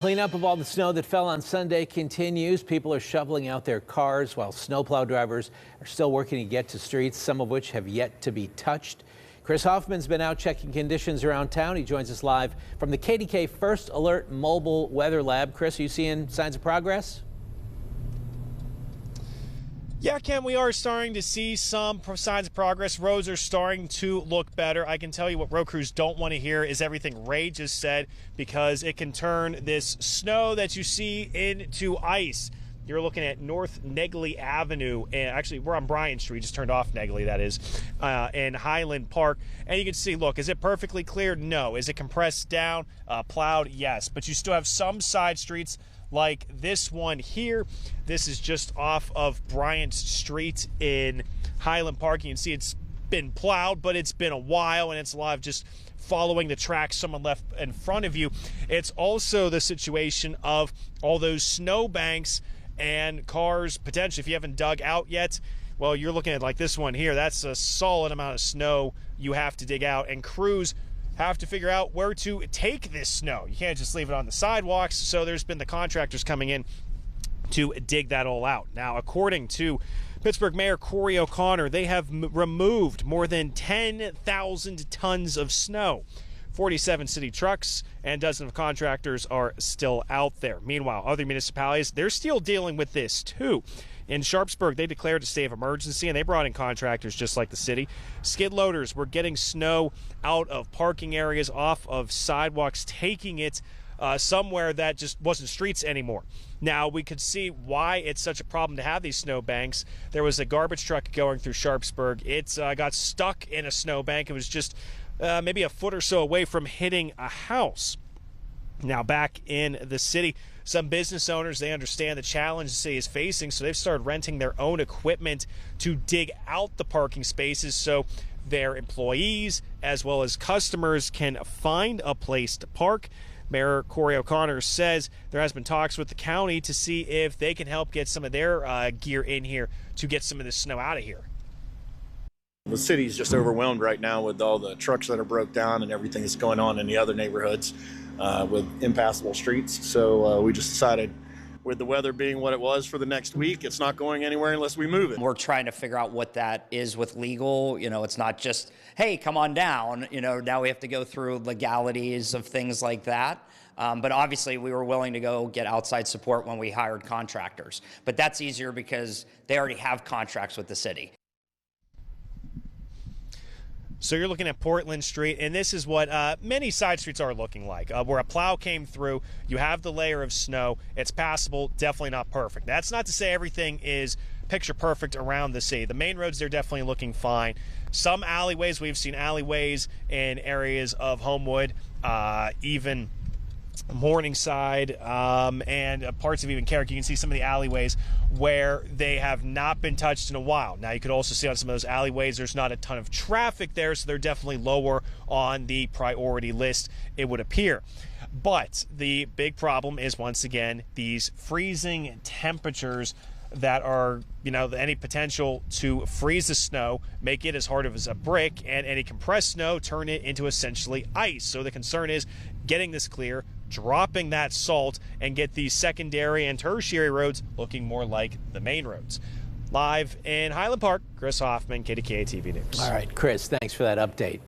Cleanup of all the snow that fell on Sunday continues. People are shoveling out their cars while snowplow drivers are still working to get to streets, some of which have yet to be touched. Chris Hoffman's been out checking conditions around town. He joins us live from the KDK First Alert Mobile Weather Lab. Chris, are you seeing signs of progress? Yeah, Ken, we are starting to see some signs of progress. Roads are starting to look better. I can tell you what road crews don't want to hear is everything Ray just said, because it can turn this snow that you see into ice. You're looking at North Negley Avenue, and actually we're on Bryan Street, just turned off Negley, that is, in Highland Park. And you can see, look, is it perfectly clear? No. Is it compressed down, plowed? Yes. But you still have some side streets like this one here. This is just off of Bryant Street in Highland Park. You can see it's been plowed, but it's been a while, and it's a lot of just following the tracks someone left in front of you. It's also the situation of all those snow banks and cars, potentially, if you haven't dug out yet, well, you're looking at like this one here. That's a solid amount of snow you have to dig out, and crews have to figure out where to take this snow. You can't just leave it on the sidewalks, so there's been the contractors coming in to dig that all out. Now, according to Pittsburgh Mayor Corey O'Connor, they have removed more than 10,000 tons of snow. 47 city trucks and dozens of contractors are still out there. Meanwhile, other municipalities, they're still dealing with this too. In Sharpsburg, they declared a state of emergency, and they brought in contractors just like the city. Skid loaders were getting snow out of parking areas, off of sidewalks, taking it somewhere that just wasn't streets anymore. Now, we could see why it's such a problem to have these snow banks. There was a garbage truck going through Sharpsburg. It got stuck in a snow bank. It was just maybe a foot or so away from hitting a house. Now, back in the city, some business owners, they understand the challenge the city is facing, so they've started renting their own equipment to dig out the parking spaces so their employees as well as customers can find a place to park. Mayor Corey O'Connor says there has been talks with the county to see if they can help get some of their gear in here to get some of this snow out of here. The city's just overwhelmed right now with all the trucks that are broke down and everything that's going on in the other neighborhoods with impassable streets. So we just decided, with the weather being what it was for the next week, it's not going anywhere unless we move it. We're trying to figure out what that is with legal. You know, it's not just, hey, come on down. You know, now we have to go through legalities of things like that. But obviously, we were willing to go get outside support when we hired contractors. But that's easier because they already have contracts with the city. So you're looking at Portland Street, and this is what many side streets are looking like. Where a plow came through, you have the layer of snow. It's passable, definitely not perfect. That's not to say everything is picture perfect around the city. The main roads, they're definitely looking fine. Some alleyways, we've seen alleyways in areas of Homewood, even Morningside, and parts of even Carrick. You can see some of the alleyways where they have not been touched in a while. Now, you could also see on some of those alleyways there's not a ton of traffic there, so they're definitely lower on the priority list, it would appear. But the big problem is, once again, these freezing temperatures that are, you know, any potential to freeze the snow, make it as hard as a brick, and any compressed snow turn it into essentially ice. So the concern is getting this clear, dropping that salt, and get these secondary and tertiary roads looking more like the main roads. Live in Highland Park, Chris Hoffman, KDKA-TV News. All right, Chris, thanks for that update.